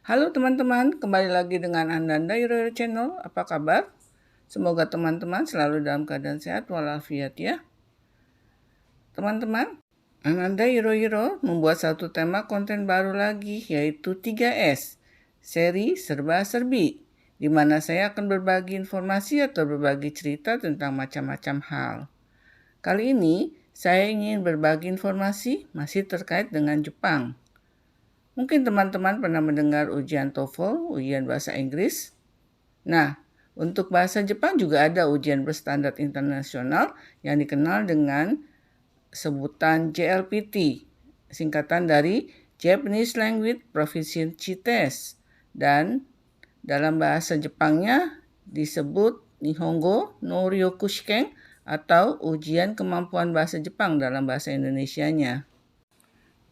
Halo teman-teman, kembali lagi dengan Ananda Yuro Channel. Apa kabar? Semoga teman-teman selalu dalam keadaan sehat walafiat ya. Teman-teman, Ananda Yuro membuat satu tema konten baru lagi, yaitu 3S, seri serba-serbi, di mana saya akan berbagi informasi atau berbagi cerita tentang macam-macam hal. Kali ini, saya ingin berbagi informasi masih terkait dengan Jepang. Mungkin teman-teman pernah mendengar ujian TOEFL, ujian bahasa Inggris. Nah, untuk bahasa Jepang juga ada ujian berstandar internasional yang dikenal dengan sebutan JLPT, singkatan dari Japanese Language Proficiency Test. Dan dalam bahasa Jepangnya disebut Nihongo no Ryoku Shiken atau ujian kemampuan bahasa Jepang dalam bahasa Indonesianya.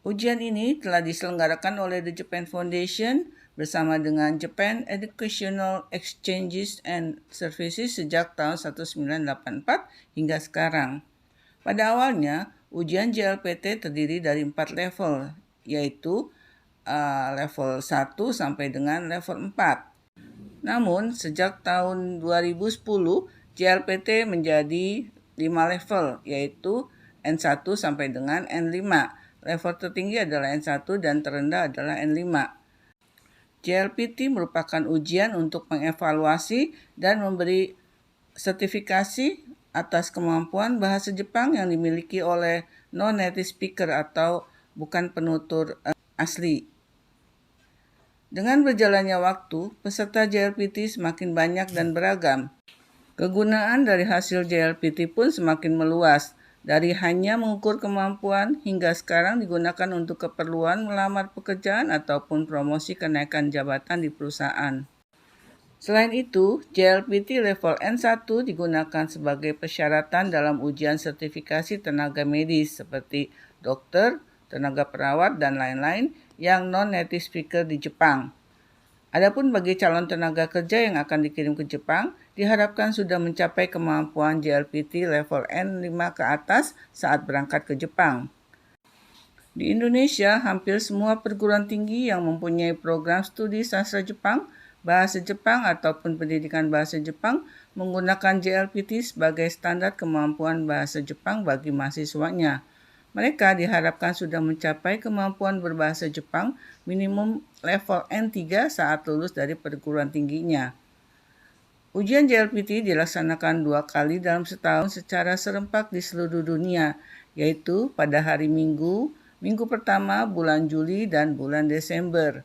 Ujian ini telah diselenggarakan oleh The Japan Foundation bersama dengan Japan Educational Exchanges and Services sejak tahun 1984 hingga sekarang. Pada awalnya, ujian JLPT terdiri dari 4 level, yaitu level 1 sampai dengan level 4. Namun, sejak tahun 2010, JLPT menjadi 5 level, yaitu N1 sampai dengan N5. Level tertinggi adalah N1 dan terendah adalah N5. JLPT merupakan ujian untuk mengevaluasi dan memberi sertifikasi atas kemampuan bahasa Jepang yang dimiliki oleh non-native speaker atau bukan penutur asli. Dengan berjalannya waktu, peserta JLPT semakin banyak dan beragam. Kegunaan dari hasil JLPT pun semakin meluas, dari hanya mengukur kemampuan hingga sekarang digunakan untuk keperluan melamar pekerjaan ataupun promosi kenaikan jabatan di perusahaan. Selain itu, JLPT level N1 digunakan sebagai persyaratan dalam ujian sertifikasi tenaga medis seperti dokter, tenaga perawat, dan lain-lain yang non-native speaker di Jepang. Adapun bagi calon tenaga kerja yang akan dikirim ke Jepang, diharapkan sudah mencapai kemampuan JLPT level N5 ke atas saat berangkat ke Jepang. Di Indonesia, hampir semua perguruan tinggi yang mempunyai program studi sastra Jepang, bahasa Jepang ataupun pendidikan bahasa Jepang menggunakan JLPT sebagai standar kemampuan bahasa Jepang bagi mahasiswanya. Mereka diharapkan sudah mencapai kemampuan berbahasa Jepang minimum level N3 saat lulus dari perguruan tingginya. Ujian JLPT dilaksanakan 2 kali dalam setahun secara serempak di seluruh dunia, yaitu pada hari Minggu pertama bulan Juli dan bulan Desember.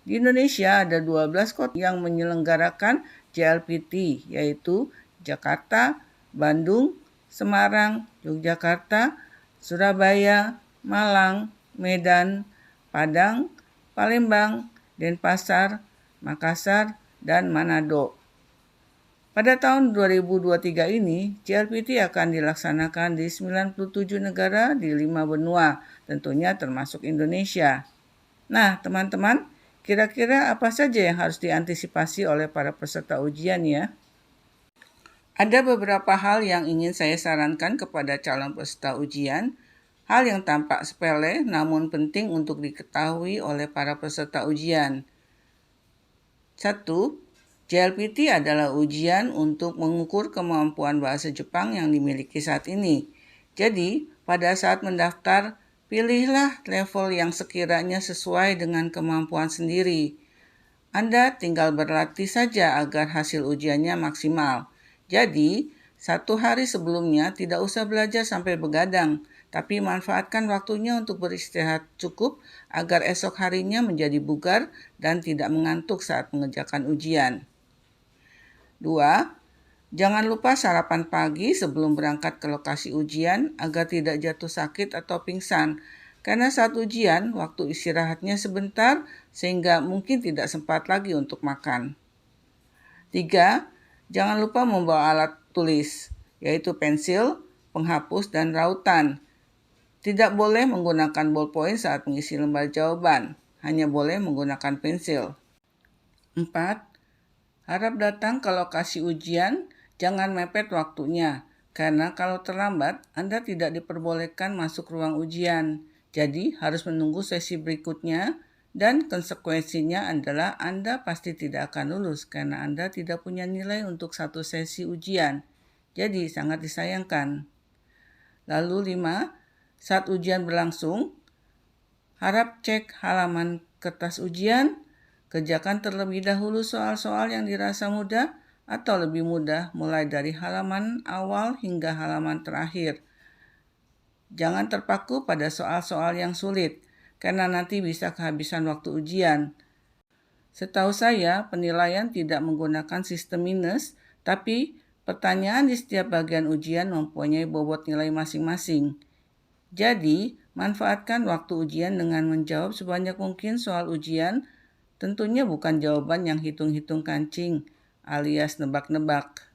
Di Indonesia ada 12 kota yang menyelenggarakan JLPT, yaitu Jakarta, Bandung, Semarang, Yogyakarta, Surabaya, Malang, Medan, Padang, Palembang, Denpasar, Makassar, dan Manado. Pada tahun 2023 ini, JLPT akan dilaksanakan di 97 negara di 5 benua, tentunya termasuk Indonesia. Nah, teman-teman, kira-kira apa saja yang harus diantisipasi oleh para peserta ujian ya? Ada beberapa hal yang ingin saya sarankan kepada calon peserta ujian, hal yang tampak sepele namun penting untuk diketahui oleh para peserta ujian. 1. JLPT adalah ujian untuk mengukur kemampuan bahasa Jepang yang dimiliki saat ini. Jadi, pada saat mendaftar, pilihlah level yang sekiranya sesuai dengan kemampuan sendiri. Anda tinggal berlatih saja agar hasil ujiannya maksimal. Jadi, 1 hari sebelumnya tidak usah belajar sampai begadang, tapi manfaatkan waktunya untuk beristirahat cukup agar esok harinya menjadi bugar dan tidak mengantuk saat mengerjakan ujian. 2. Jangan lupa sarapan pagi sebelum berangkat ke lokasi ujian agar tidak jatuh sakit atau pingsan. Karena saat ujian, waktu istirahatnya sebentar sehingga mungkin tidak sempat lagi untuk makan. 3. Jangan lupa membawa alat tulis, yaitu pensil, penghapus, dan rautan. Tidak boleh menggunakan ballpoint saat mengisi lembar jawaban, hanya boleh menggunakan pensil. 4. Harap datang ke lokasi ujian, jangan mepet waktunya, karena kalau terlambat, Anda tidak diperbolehkan masuk ruang ujian. Jadi, harus menunggu sesi berikutnya Dan konsekuensinya adalah Anda pasti tidak akan lulus karena Anda tidak punya nilai untuk satu sesi ujian. Jadi sangat disayangkan. Lalu 5, saat ujian berlangsung, harap cek halaman kertas ujian, kerjakan terlebih dahulu soal-soal yang dirasa mudah atau lebih mudah mulai dari halaman awal hingga halaman terakhir. Jangan terpaku pada soal-soal yang sulit, karena nanti bisa kehabisan waktu ujian. Setahu saya, penilaian tidak menggunakan sistem minus, tapi pertanyaan di setiap bagian ujian mempunyai bobot nilai masing-masing. Jadi, manfaatkan waktu ujian dengan menjawab sebanyak mungkin soal ujian, tentunya bukan jawaban yang hitung-hitung kancing, alias nebak-nebak.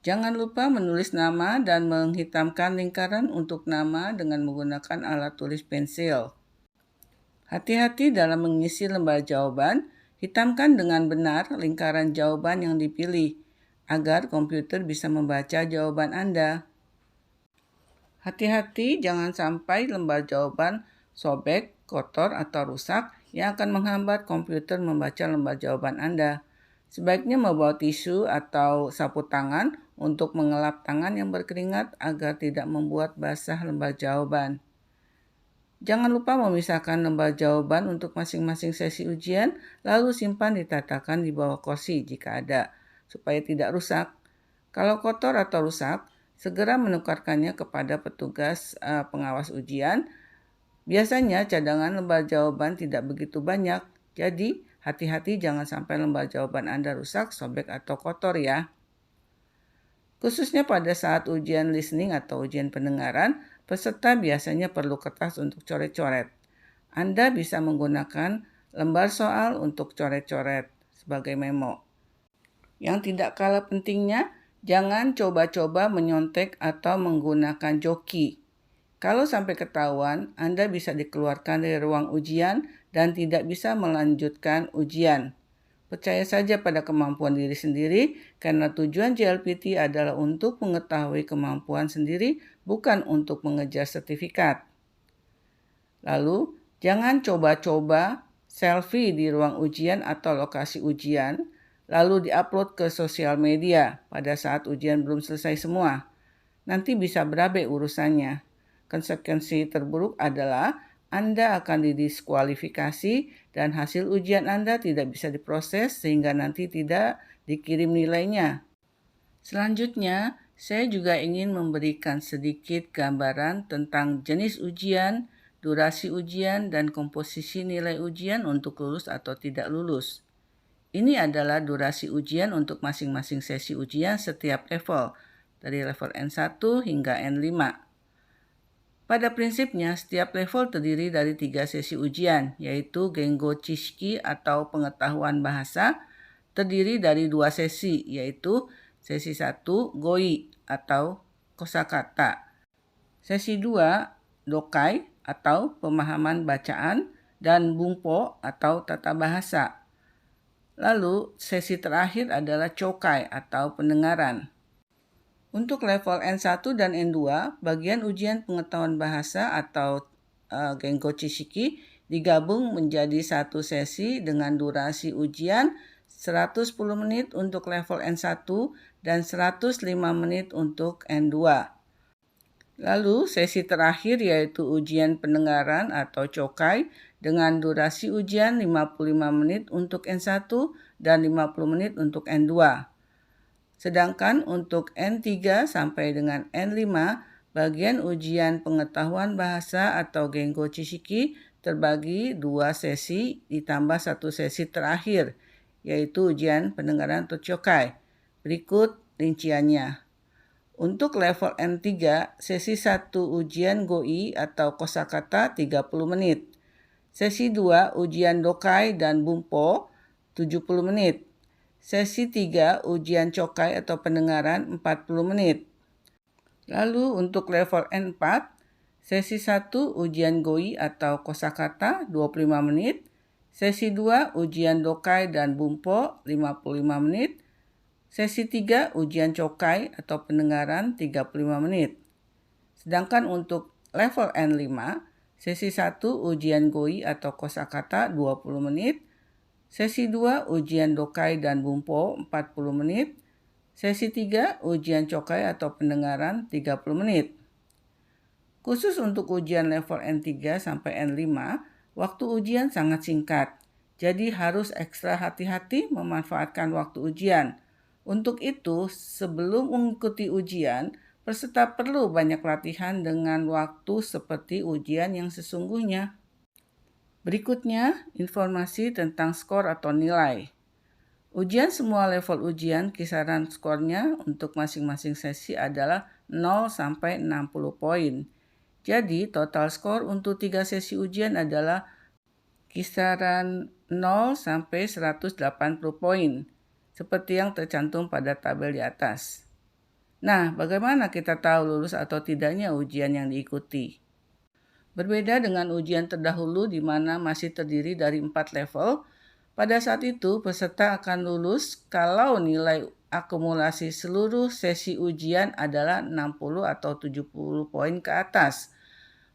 Jangan lupa menulis nama dan menghitamkan lingkaran untuk nama dengan menggunakan alat tulis pensil. Hati-hati dalam mengisi lembar jawaban, hitamkan dengan benar lingkaran jawaban yang dipilih, agar komputer bisa membaca jawaban Anda. Hati-hati jangan sampai lembar jawaban sobek, kotor, atau rusak yang akan menghambat komputer membaca lembar jawaban Anda. Sebaiknya membawa tisu atau sapu tangan untuk mengelap tangan yang berkeringat agar tidak membuat basah lembar jawaban. Jangan lupa memisahkan lembar jawaban untuk masing-masing sesi ujian, lalu simpan ditatakan di bawah kursi jika ada, supaya tidak rusak. Kalau kotor atau rusak, segera menukarkannya kepada petugas pengawas ujian. Biasanya cadangan lembar jawaban tidak begitu banyak, jadi hati-hati jangan sampai lembar jawaban Anda rusak, sobek, atau kotor ya. Khususnya pada saat ujian listening atau ujian pendengaran, peserta biasanya perlu kertas untuk coret-coret. Anda bisa menggunakan lembar soal untuk coret-coret sebagai memo. Yang tidak kalah pentingnya, jangan coba-coba menyontek atau menggunakan joki. Kalau sampai ketahuan, Anda bisa dikeluarkan dari ruang ujian dan tidak bisa melanjutkan ujian. Percaya saja pada kemampuan diri sendiri, karena tujuan JLPT adalah untuk mengetahui kemampuan sendiri, bukan untuk mengejar sertifikat. Lalu, jangan coba-coba selfie di ruang ujian atau lokasi ujian, lalu diupload ke sosial media pada saat ujian belum selesai semua. Nanti bisa berabe urusannya. Konsekuensi terburuk adalah Anda akan didiskualifikasi dan hasil ujian Anda tidak bisa diproses sehingga nanti tidak dikirim nilainya. Selanjutnya, saya juga ingin memberikan sedikit gambaran tentang jenis ujian, durasi ujian, dan komposisi nilai ujian untuk lulus atau tidak lulus. Ini adalah durasi ujian untuk masing-masing sesi ujian setiap level, dari level N1 hingga N5. Pada prinsipnya, setiap level terdiri dari 3 sesi ujian, yaitu Gengo Chishiki atau pengetahuan bahasa, terdiri dari 2 sesi, yaitu sesi 1 Goi atau kosakata, sesi 2 Dokai atau pemahaman bacaan, dan Bumpo atau tata bahasa. Lalu, sesi terakhir adalah Chokai atau pendengaran. Untuk level N1 dan N2, bagian ujian pengetahuan bahasa atau Gengo Chishiki digabung menjadi satu sesi dengan durasi ujian 110 menit untuk level N1 dan 105 menit untuk N2. Lalu sesi terakhir yaitu ujian pendengaran atau Chokai dengan durasi ujian 55 menit untuk N1 dan 50 menit untuk N2. Sedangkan untuk N3 sampai dengan N5, bagian ujian pengetahuan bahasa atau Gengo Chishiki terbagi 2 sesi ditambah 1 sesi terakhir, yaitu ujian pendengaran atau Chokai. Berikut rinciannya. Untuk level N3, sesi 1 ujian Goi atau kosakata 30 menit. Sesi 2 ujian Dokai dan Bumpo 70 menit. Sesi 3 ujian Chokai atau pendengaran 40 menit. Lalu untuk level N4, sesi 1 ujian Goi atau kosakata 25 menit. Sesi 2 ujian Dokai dan Bumpo 55 menit. Sesi 3 ujian Chokai atau pendengaran 35 menit. Sedangkan untuk level N5, Sesi 1 ujian GOI atau kosakata 20 menit. Sesi 2 ujian Dokai dan Bumpo 40 menit. Sesi 3 ujian Cokai atau pendengaran 30 menit. Khusus untuk ujian level N3 sampai N5, waktu ujian sangat singkat. Jadi harus ekstra hati-hati memanfaatkan waktu ujian. Untuk itu, sebelum mengikuti ujian, peserta perlu banyak latihan dengan waktu seperti ujian yang sesungguhnya. Berikutnya, informasi tentang skor atau nilai. Ujian semua level ujian, kisaran skornya untuk masing-masing sesi adalah 0 sampai 60 poin. Jadi, total skor untuk 3 sesi ujian adalah kisaran 0 sampai 180 poin, seperti yang tercantum pada tabel di atas. Nah, bagaimana kita tahu lulus atau tidaknya ujian yang diikuti? Berbeda dengan ujian terdahulu di mana masih terdiri dari 4 level, pada saat itu peserta akan lulus kalau nilai akumulasi seluruh sesi ujian adalah 60 atau 70 poin ke atas.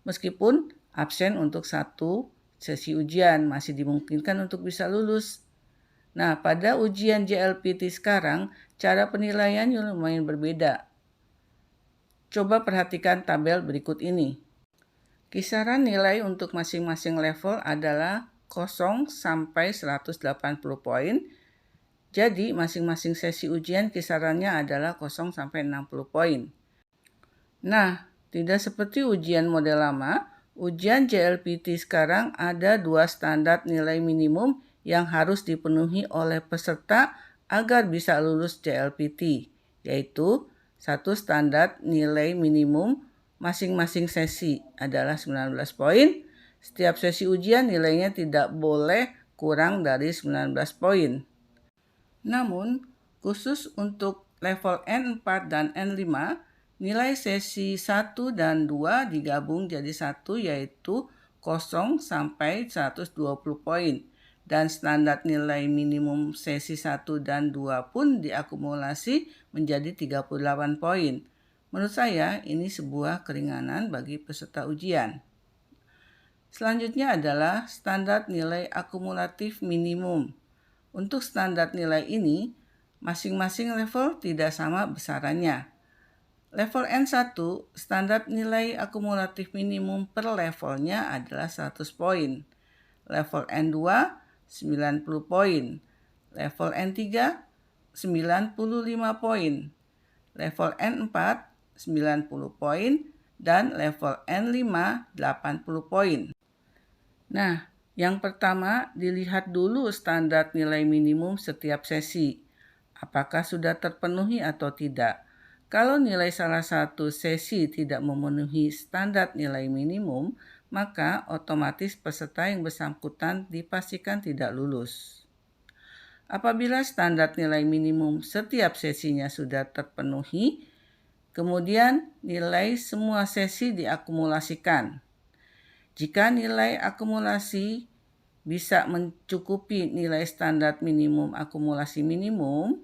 Meskipun absen untuk satu sesi ujian masih dimungkinkan untuk bisa lulus. Nah, pada ujian JLPT sekarang, cara penilaiannya lumayan berbeda. Coba perhatikan tabel berikut ini. Kisaran nilai untuk masing-masing level adalah 0 sampai 180 poin. Jadi, masing-masing sesi ujian kisarannya adalah 0 sampai 60 poin. Nah, tidak seperti ujian model lama, ujian JLPT sekarang ada 2 standar nilai minimum yang harus dipenuhi oleh peserta agar bisa lulus JLPT, yaitu 1 standar nilai minimum masing-masing sesi adalah 19 poin. Setiap sesi ujian nilainya tidak boleh kurang dari 19 poin. Namun, khusus untuk level N4 dan N5, nilai sesi 1 dan 2 digabung jadi 1 yaitu 0 sampai 120 poin. Dan standar nilai minimum sesi 1 dan 2 pun diakumulasi menjadi 38 poin. Menurut saya, ini sebuah keringanan bagi peserta ujian. Selanjutnya adalah standar nilai akumulatif minimum. Untuk standar nilai ini, masing-masing level tidak sama besarannya. Level N1, standar nilai akumulatif minimum per levelnya adalah 100 poin. Level N2, 90 poin. Level N3, 95 poin. Level N4, 90 poin, dan level N5 80 poin. Nah, yang pertama dilihat dulu standar nilai minimum setiap sesi. Apakah sudah terpenuhi atau tidak? Kalau nilai salah satu sesi tidak memenuhi standar nilai minimum, maka otomatis peserta yang bersangkutan dipastikan tidak lulus. Apabila standar nilai minimum setiap sesinya sudah terpenuhi, kemudian nilai semua sesi diakumulasikan. Jika nilai akumulasi bisa mencukupi nilai standar minimum akumulasi minimum,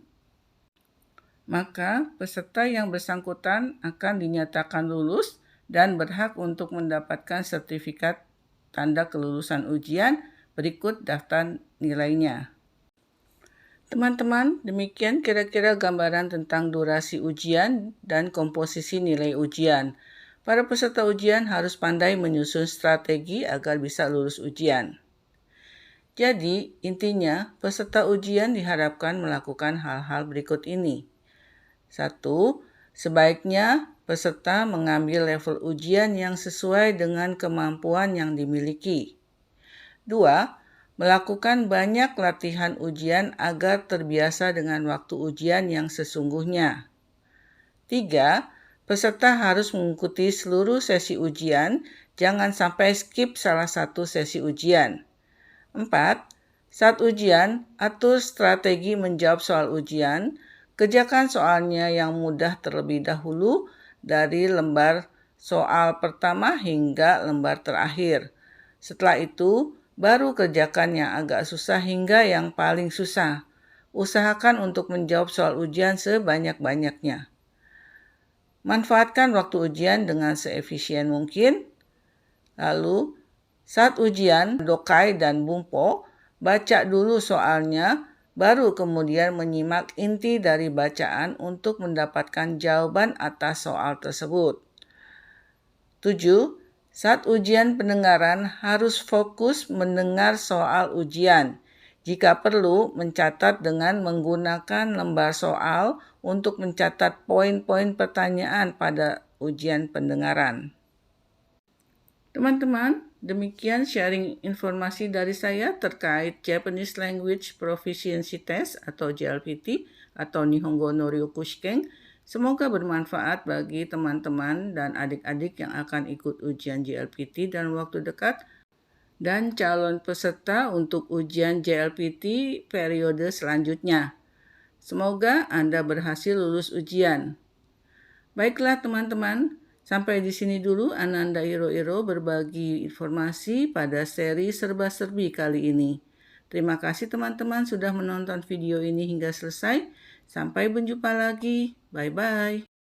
maka peserta yang bersangkutan akan dinyatakan lulus dan berhak untuk mendapatkan sertifikat tanda kelulusan ujian berikut daftar nilainya. Teman-teman, demikian kira-kira gambaran tentang durasi ujian dan komposisi nilai ujian. Para peserta ujian harus pandai menyusun strategi agar bisa lulus ujian. Jadi, intinya peserta ujian diharapkan melakukan hal-hal berikut ini. 1. Sebaiknya peserta mengambil level ujian yang sesuai dengan kemampuan yang dimiliki. 2. Melakukan banyak latihan ujian agar terbiasa dengan waktu ujian yang sesungguhnya. 3. Peserta harus mengikuti seluruh sesi ujian, jangan sampai skip salah satu sesi ujian. 4. Saat ujian, atur strategi menjawab soal ujian. Kerjakan soalnya yang mudah terlebih dahulu dari lembar soal pertama hingga lembar terakhir. Setelah itu, baru kerjakan yang agak susah hingga yang paling susah. Usahakan untuk menjawab soal ujian sebanyak-banyaknya. Manfaatkan waktu ujian dengan seefisien mungkin. Lalu, saat ujian Dokai dan Bumpo, baca dulu soalnya, baru kemudian menyimak inti dari bacaan untuk mendapatkan jawaban atas soal tersebut. 7. Saat ujian pendengaran harus fokus mendengar soal ujian. Jika perlu, mencatat dengan menggunakan lembar soal untuk mencatat poin-poin pertanyaan pada ujian pendengaran. Teman-teman, demikian sharing informasi dari saya terkait Japanese Language Proficiency Test atau JLPT atau Nihongo no Ryokushiken. Semoga bermanfaat bagi teman-teman dan adik-adik yang akan ikut ujian JLPT dalam waktu dekat dan calon peserta untuk ujian JLPT periode selanjutnya. Semoga Anda berhasil lulus ujian. Baiklah teman-teman, sampai di sini dulu Ananda Iro berbagi informasi pada seri serba-serbi kali ini. Terima kasih teman-teman sudah menonton video ini hingga selesai. Sampai berjumpa lagi. Bye-bye.